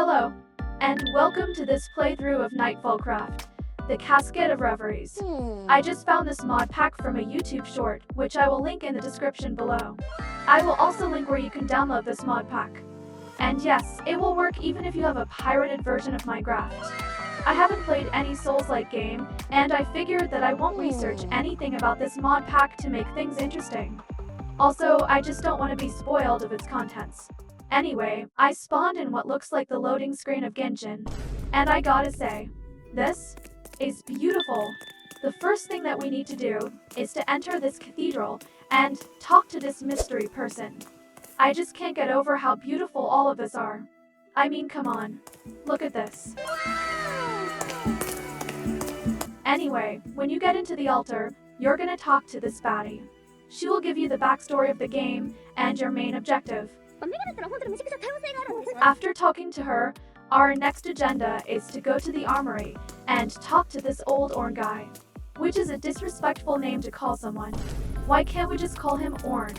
Hello, and welcome to this playthrough of Nightfall Craft, the Casket of Reveries. I just found this mod pack from a YouTube short, which I will link in the description below. I will also link where you can download this mod pack. And yes, it will work even if you have a pirated version of Minecraft. I haven't played any Souls-like game, and I figured that I won't research anything about this mod pack to make things interesting. Also, I just don't want to be spoiled of its contents. Anyway, I spawned in what looks like the loading screen of Genshin, and I gotta say, this is beautiful. The first thing that we need to do is to enter this cathedral and talk to this mystery person. I just can't get over how beautiful all of this are. I mean, come on, look at this. Anyway, when you get into the altar, you're gonna talk to this baddie. She will give you the backstory of the game and your main objective. After talking to her, our next agenda is to go to the armory and talk to this old Orn guy, which is a disrespectful name to call someone. Why can't we just call him Orn?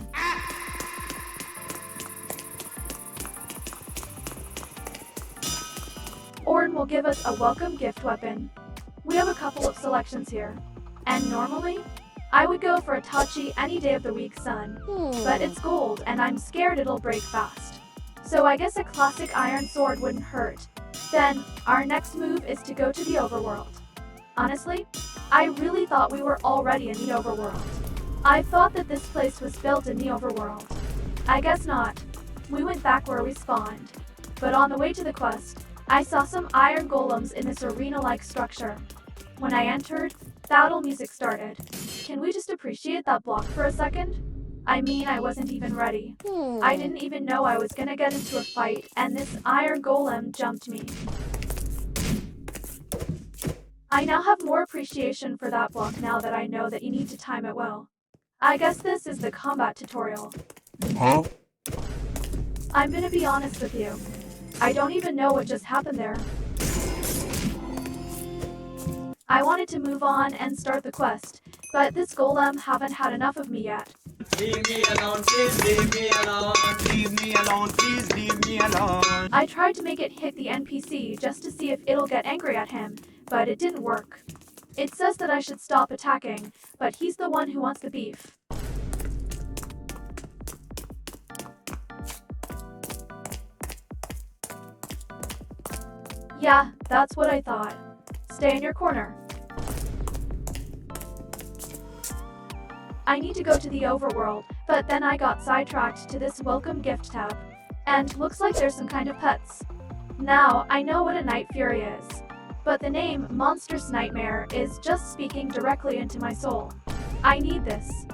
Orn will give us a welcome gift weapon. We have a couple of selections here, and normally, I would go for a Tachi any day of the week, son, but it's gold and I'm scared it'll break fast. So I guess a classic iron sword wouldn't hurt. Then, our next move is to go to the overworld. Honestly, I really thought we were already in the overworld. I thought that this place was built in the overworld. I guess not. We went back where we spawned. But on the way to the quest, I saw some iron golems in this arena-like structure. When I entered, battle music started. Can we just appreciate that block for a second? I mean, I wasn't even ready. I didn't even know I was gonna get into a fight, and this iron golem jumped me. I now have more appreciation for that block now that I know that you need to time it well. I guess this is the combat tutorial. Huh? I'm gonna be honest with you. I don't even know what just happened there. I wanted to move on and start the quest, but this golem haven't had enough of me yet. Leave me alone, please leave me alone. Leave me alone, please leave me alone. I tried to make it hit the NPC just to see if it'll get angry at him, but it didn't work. It says that I should stop attacking, but he's the one who wants the beef. Yeah, that's what I thought. Stay in your corner. I need to go to the overworld, but then I got sidetracked to this welcome gift tab. And looks like there's some kind of pets. Now, I know what a Night Fury is, but the name Monstrous Nightmare is just speaking directly into my soul. I need this.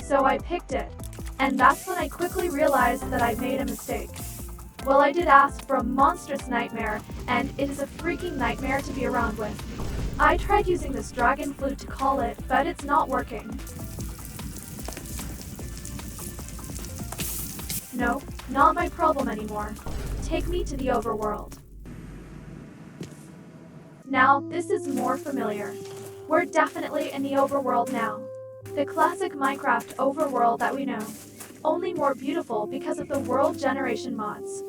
So I picked it, and that's when I quickly realized that I made a mistake. Well, I did ask for a monstrous nightmare, and it is a freaking nightmare to be around with. I tried using this dragon flute to call it, but it's not working. No, not my problem anymore. Take me to the overworld. Now, this is more familiar. We're definitely in the overworld now. The classic Minecraft overworld that we know. Only more beautiful because of the world generation mods.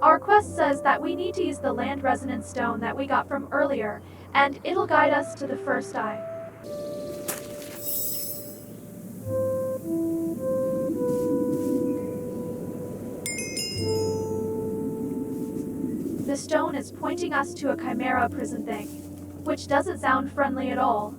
Our quest says that we need to use the land resonance stone that we got from earlier, and it'll guide us to the first eye. The stone is pointing us to a Chimera prison thing, which doesn't sound friendly at all.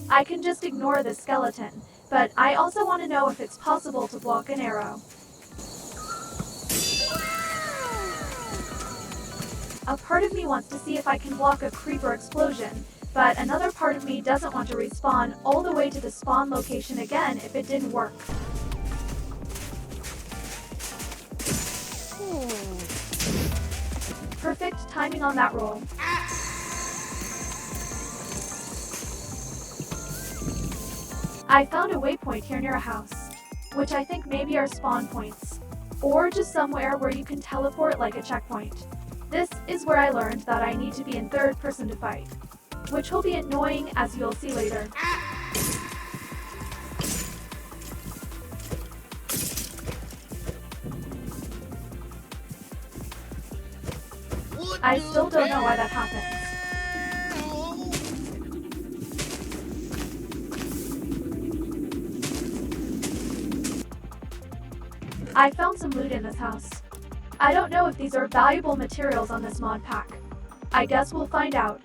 I can just ignore the skeleton, but I also want to know if it's possible to block an arrow. A part of me wants to see if I can block a creeper explosion, but another part of me doesn't want to respawn all the way to the spawn location again if it didn't work. Perfect timing on that roll. I found a waypoint here near a house, which I think maybe are spawn points, or just somewhere where you can teleport like a checkpoint. This is where I learned that I need to be in third person to fight, which will be annoying as you'll see later. I still don't know why that happens. I found some loot in this house. I don't know if these are valuable materials on this mod pack. I guess we'll find out.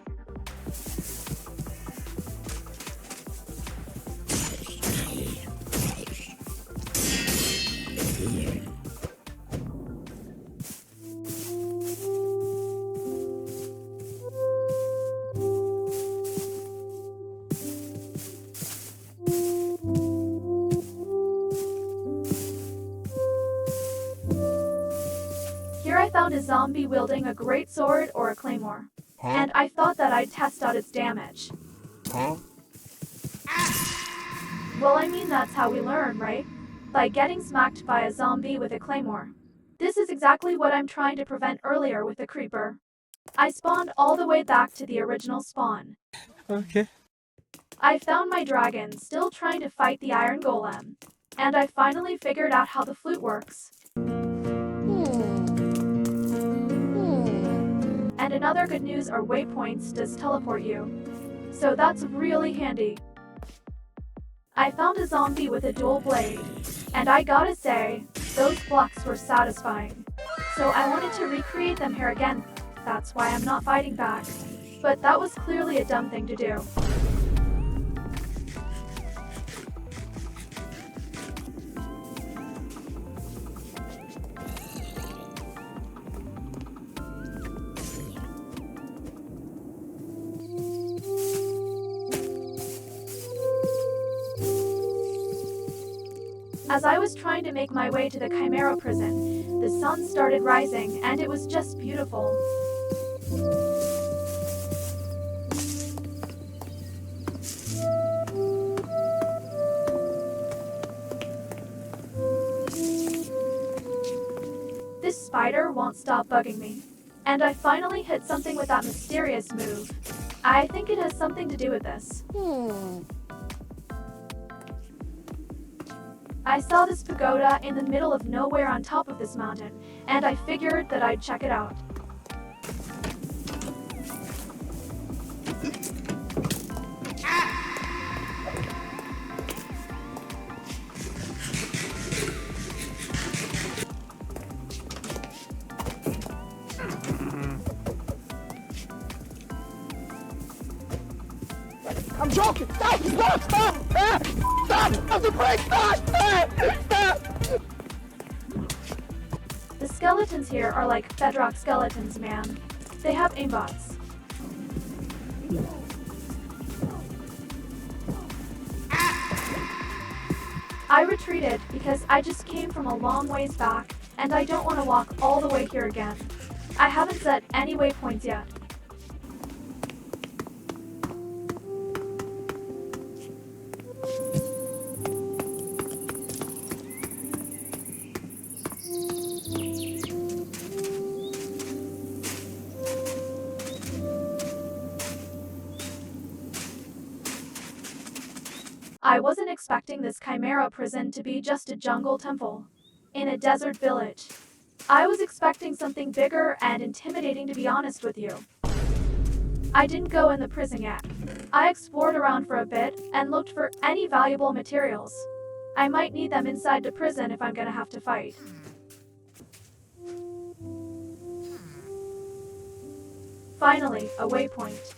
Here I found a zombie wielding a great sword or a claymore, and I thought that I'd test out its damage. Well, I mean that's how we learn, right? By getting smacked by a zombie with a claymore. This is exactly what I'm trying to prevent earlier with the creeper. I spawned all the way back to the original spawn. Okay. I found my dragon still trying to fight the iron golem, and I finally figured out how the flute works. And another good news are waypoints does teleport you, so that's really handy. I found a zombie with a dual blade, and I gotta say, those blocks were satisfying. So I wanted to recreate them here again, that's why I'm not fighting back. But that was clearly a dumb thing to do. As I was trying to make my way to the Chimera prison, the sun started rising and it was just beautiful. This spider won't stop bugging me, and I finally hit something with that mysterious move. I think it has something to do with this. I saw this pagoda in the middle of nowhere on top of this mountain, and I figured that I'd check it out. I'm joking! Stop! Stop! Stop! Stop! Stop the brake! Stop! Stop! The skeletons here are like bedrock skeletons, man. They have aimbots. I retreated because I just came from a long ways back, and I don't want to walk all the way here again. I haven't set any waypoints yet. I wasn't expecting this Chimera prison to be just a jungle temple in a desert village. I was expecting something bigger and intimidating, to be honest with you. I didn't go in the prison yet. I explored around for a bit and looked for any valuable materials. I might need them inside the prison if I'm gonna have to fight. Finally, a waypoint.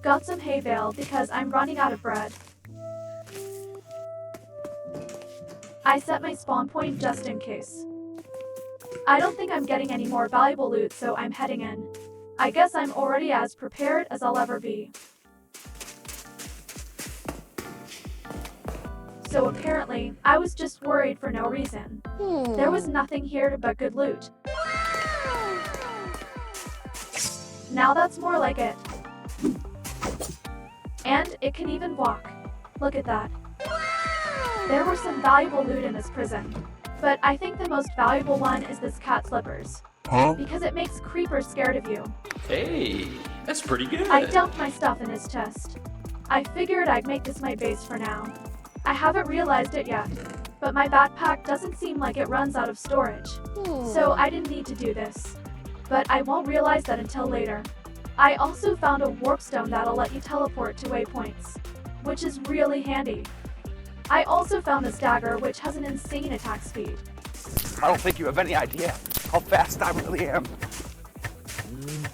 Got some hay bale because I'm running out of bread. I set my spawn point just in case. I don't think I'm getting any more valuable loot, so I'm heading in. I guess I'm already as prepared as I'll ever be. So apparently, I was just worried for no reason. There was nothing here but good loot. Now that's more like it. And it can even walk. Look at that. There were some valuable loot in this prison, but I think the most valuable one is this cat slippers. Because it makes creepers scared of you. Hey, that's pretty good. I dumped my stuff in this chest. I figured I'd make this my base for now. I haven't realized it yet, but my backpack doesn't seem like it runs out of storage. So I didn't need to do this. But I won't realize that until later. I also found a warp stone that'll let you teleport to waypoints, which is really handy. I also found this dagger, which has an insane attack speed. I don't think you have any idea how fast I really am.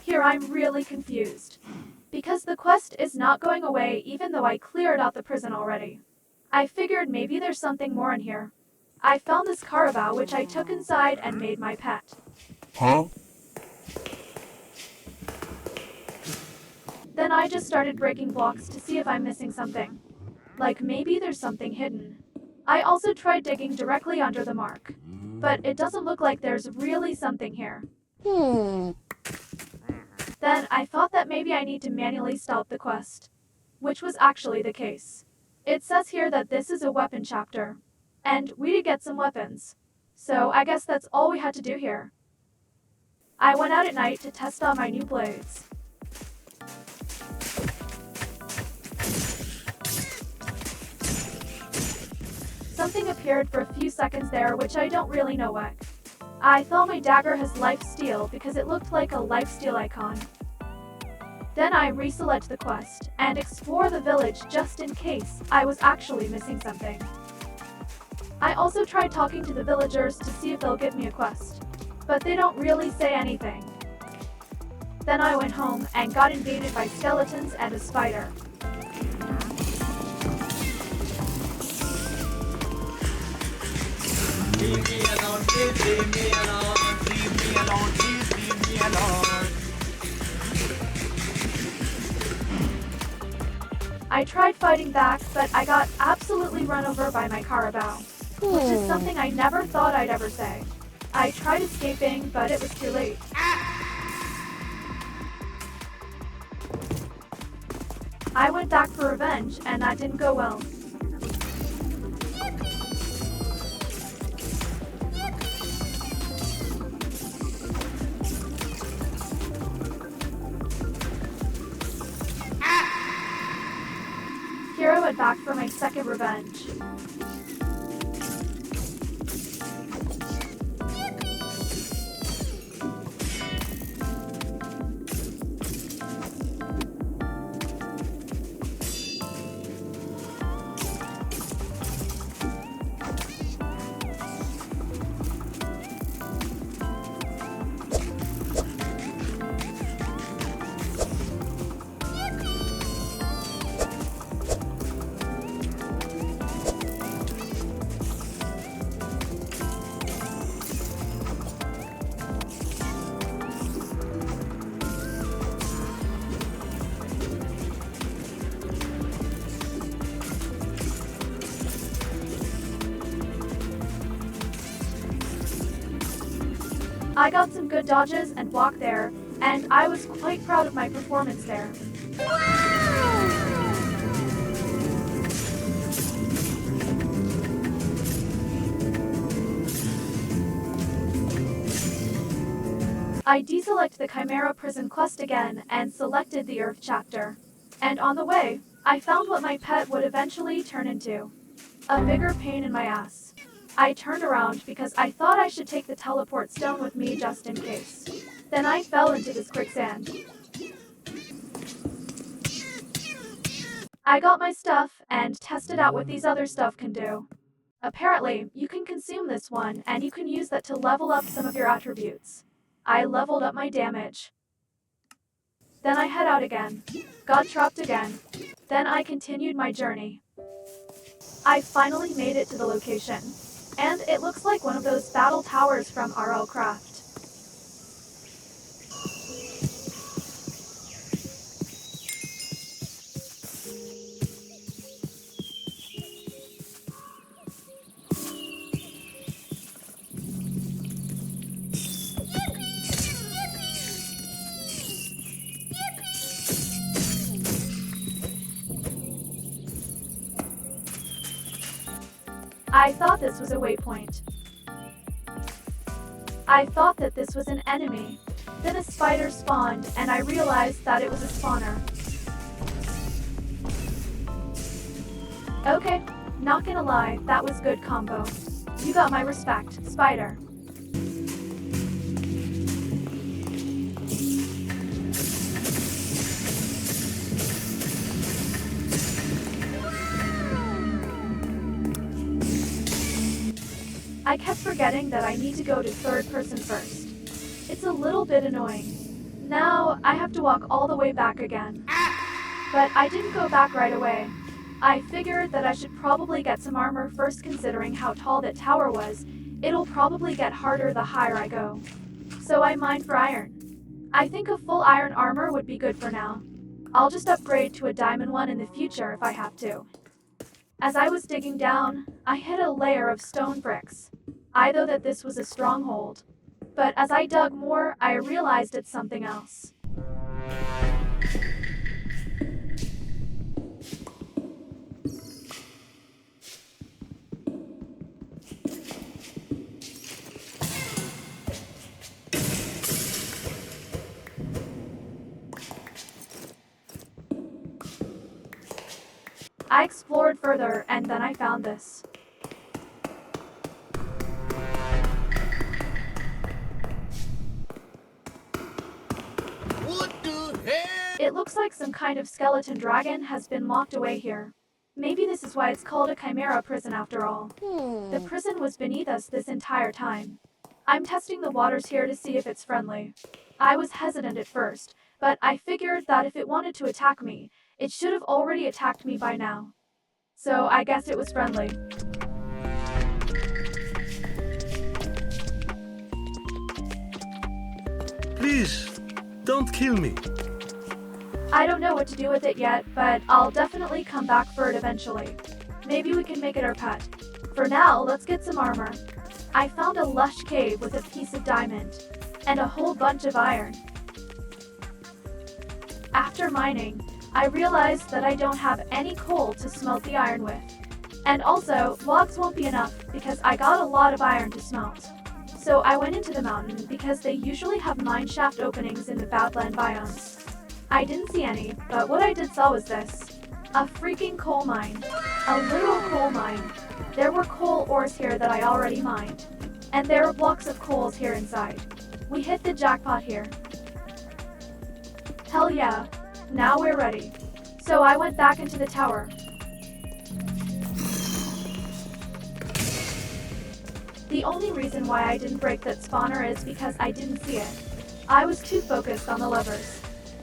Here I'm really confused, because the quest is not going away even though I cleared out the prison already. I figured maybe there's something more in here. I found this carabao which I took inside and made my pet. Then I just started breaking blocks to see if I'm missing something. Like maybe there's something hidden. I also tried digging directly under the mark, but it doesn't look like there's really something here. Then I thought that maybe I need to manually stop the quest, which was actually the case. It says here that this is a weapon chapter, and we did get some weapons, so I guess that's all we had to do here. I went out at night to test out my new blades. Something appeared for a few seconds there, which I don't really know what. I thought my dagger has lifesteal because it looked like a lifesteal icon. Then I reselect the quest and explore the village just in case I was actually missing something. I also tried talking to the villagers to see if they'll give me a quest, but they don't really say anything. Then I went home and got invaded by skeletons and a spider. Leave me alone, please leave me alone. Leave me alone, please leave me alone. I tried fighting back, but I got absolutely run over by my carabao, which is something I never thought I'd ever say. I tried escaping, but it was too late. I went back for revenge, and that didn't go well. Here I went back for my second revenge. I got some good dodges and block there, and I was quite proud of my performance there. I deselect the Chimera prison quest again and selected the Earth chapter. And on the way, I found what my pet would eventually turn into. A bigger pain in my ass. I turned around because I thought I should take the teleport stone with me just in case. Then I fell into this quicksand. I got my stuff and tested out what these other stuff can do. Apparently, you can consume this one and you can use that to level up some of your attributes. I leveled up my damage. Then I head out again. Got trapped again. Then I continued my journey. I finally made it to the location. And it looks like one of those battle towers from RL Craft. I thought this was a waypoint. I thought that this was an enemy. Then a spider spawned, and I realized that it was a spawner. Okay, not gonna lie, that was good combo. You got my respect, spider. I kept forgetting that I need to go to third person first. It's a little bit annoying. Now, I have to walk all the way back again. But I didn't go back right away. I figured that I should probably get some armor first, considering how tall that tower was. It'll probably get harder the higher I go. So I mined for iron. I think a full iron armor would be good for now. I'll just upgrade to a diamond one in the future if I have to. As I was digging down, I hit a layer of stone bricks. I thought that this was a stronghold. But as I dug more, I realized it's something else. I explored further, and then I found this. What the hell? It looks like some kind of skeleton dragon has been locked away here. Maybe this is why it's called a Chimera prison after all. The prison was beneath us this entire time. I'm testing the waters here to see if it's friendly. I was hesitant at first, but I figured that if it wanted to attack me, it should have already attacked me by now. So I guess it was friendly. Please, don't kill me. I don't know what to do with it yet, but I'll definitely come back for it eventually. Maybe we can make it our pet. For now, let's get some armor. I found a lush cave with a piece of diamond, and a whole bunch of iron. After mining, I realized that I don't have any coal to smelt the iron with. And also, logs won't be enough because I got a lot of iron to smelt. So I went into the mountain because they usually have mine shaft openings in the Badland biomes. I didn't see any, but what I did saw was this. A freaking coal mine. A literal coal mine. There were coal ores here that I already mined. And there were blocks of coals here inside. We hit the jackpot here. Hell yeah. Now we're ready. So I went back into the tower. The only reason why I didn't break that spawner is because I didn't see it. I was too focused on the levers.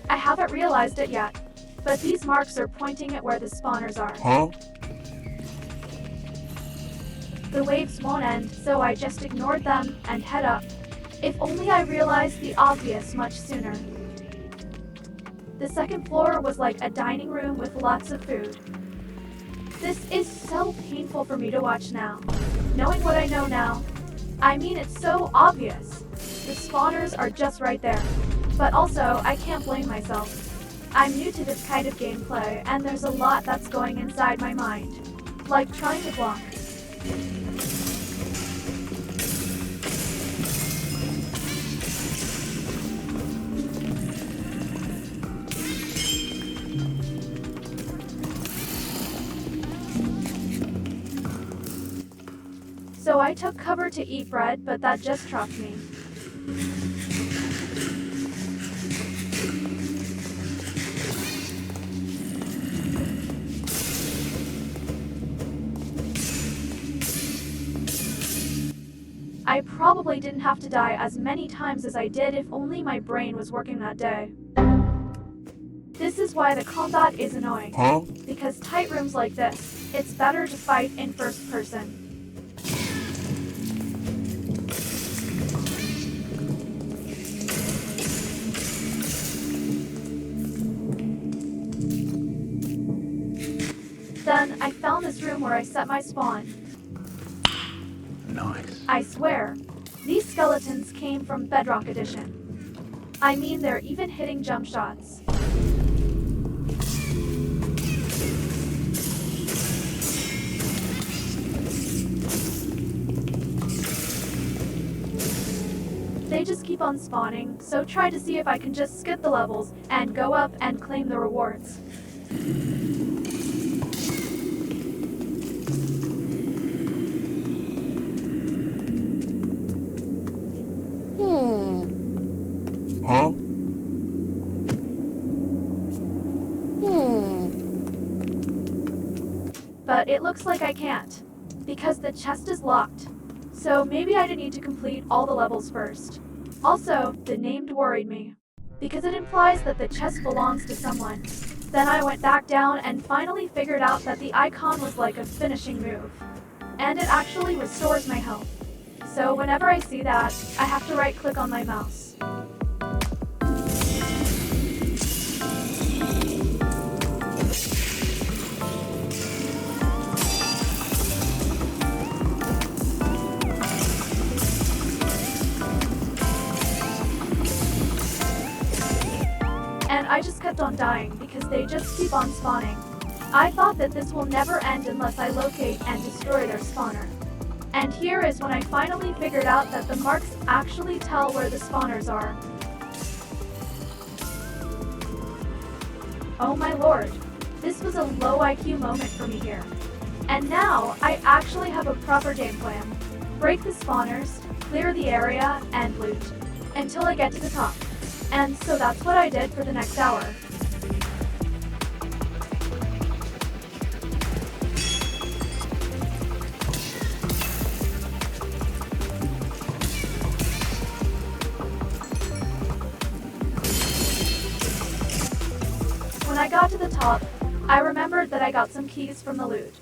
I haven't realized it yet, but these marks are pointing at where the spawners are. Huh? The waves won't end, so I just ignored them and head up. If only I realized the obvious much sooner. The second floor was like a dining room with lots of food. This is so painful for me to watch now. Knowing what I know now, I mean, it's so obvious. The spawners are just right there. But also, I can't blame myself. I'm new to this kind of gameplay, and there's a lot that's going inside my mind. Like trying to block. So I took cover to eat bread, but that just trapped me. I probably didn't have to die as many times as I did if only my brain was working that day. This is why the combat is annoying. Huh? Because tight rooms like this, it's better to fight in first person. Then I found this room where I set my spawn. Nice. I swear, these skeletons came from Bedrock Edition. I mean, they're even hitting jump shots. they just keep on spawning, so try to see if I can just skip the levels and go up and claim the rewards. Huh? But it looks like I can't, because the chest is locked. So maybe I need to complete all the levels first. Also, the named worried me, because it implies that the chest belongs to someone. Then I went back down and finally figured out that the icon was like a finishing move. And it actually restores my health. So whenever I see that, I have to right click on my mouse. And I just kept on dying because they just keep on spawning. I thought that this will never end unless I locate and destroy their spawner. And here is when I finally figured out that the marks actually tell where the spawners are. Oh my lord, this was a low IQ moment for me here. And now, I actually have a proper game plan. Break the spawners, clear the area, and loot. Until I get to the top. And so that's what I did for the next hour. When I got to the top, I remembered that I got some keys from the loot.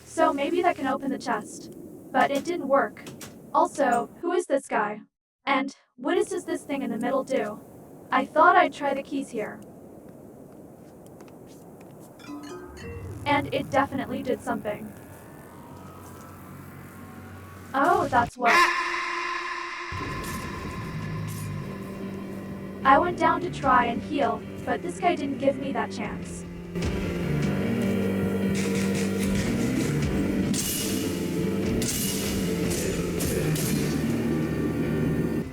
So maybe that can open the chest. But it didn't work. Also, who is this guy? And what does this thing in the middle do? I thought I'd try the keys here. And it definitely did something. Oh, that's what. I went down to try and heal, but this guy didn't give me that chance.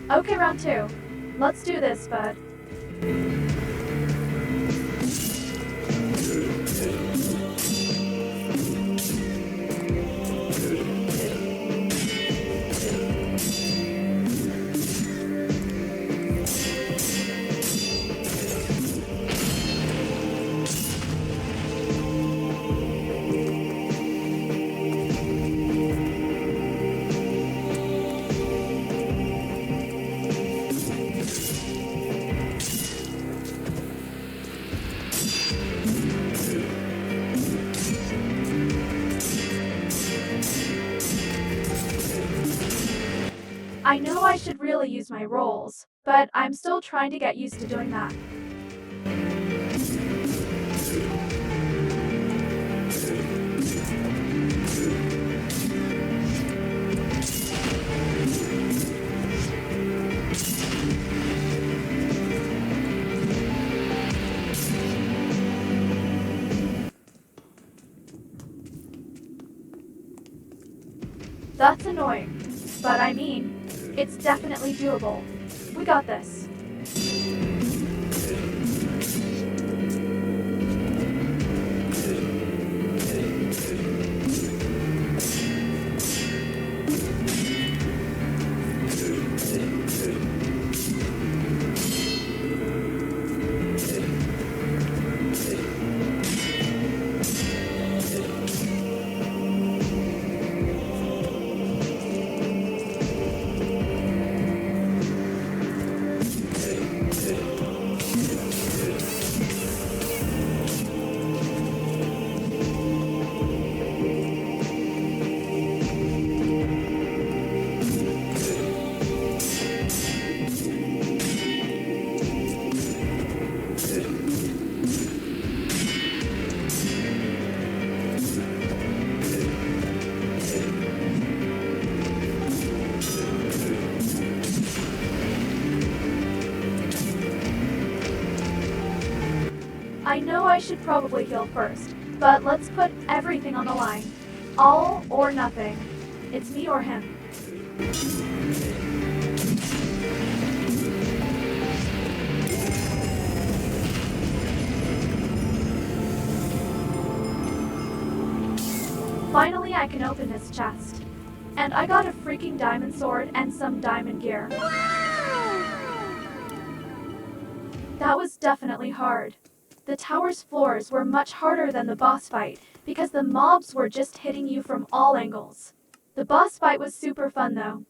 Okay, round 2. Let's do this, bud. I know I should really use my rolls, but I'm still trying to get used to doing that. That's annoying, but I mean, it's definitely doable. We got this. I know I should probably heal first, but let's put everything on the line. All or nothing. It's me or him. I can open this chest. And I got a freaking diamond sword and some diamond gear. That was definitely hard. The tower's floors were much harder than the boss fight because the mobs were just hitting you from all angles. The boss fight was super fun though.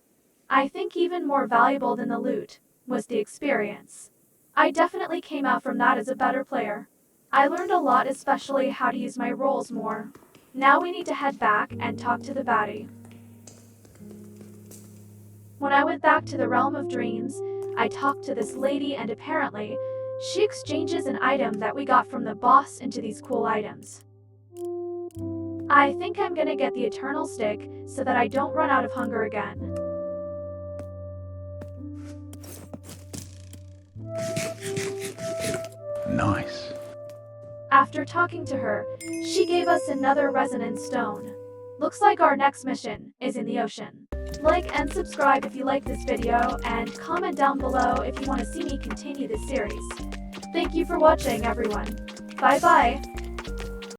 I think even more valuable than the loot was the experience. I definitely came out from that as a better player. I learned a lot, especially how to use my rolls more. Now we need to head back and talk to the baddie. When I went back to the Realm of Dreams, I talked to this lady and apparently, she exchanges an item that we got from the boss into these cool items. I think I'm gonna get the Eternal Stick so that I don't run out of hunger again. Nice. After talking to her, she gave us another resonance stone. Looks like our next mission is in the ocean. Like and subscribe if you like this video, and comment down below if you want to see me continue this series. Thank you for watching, everyone. Bye bye.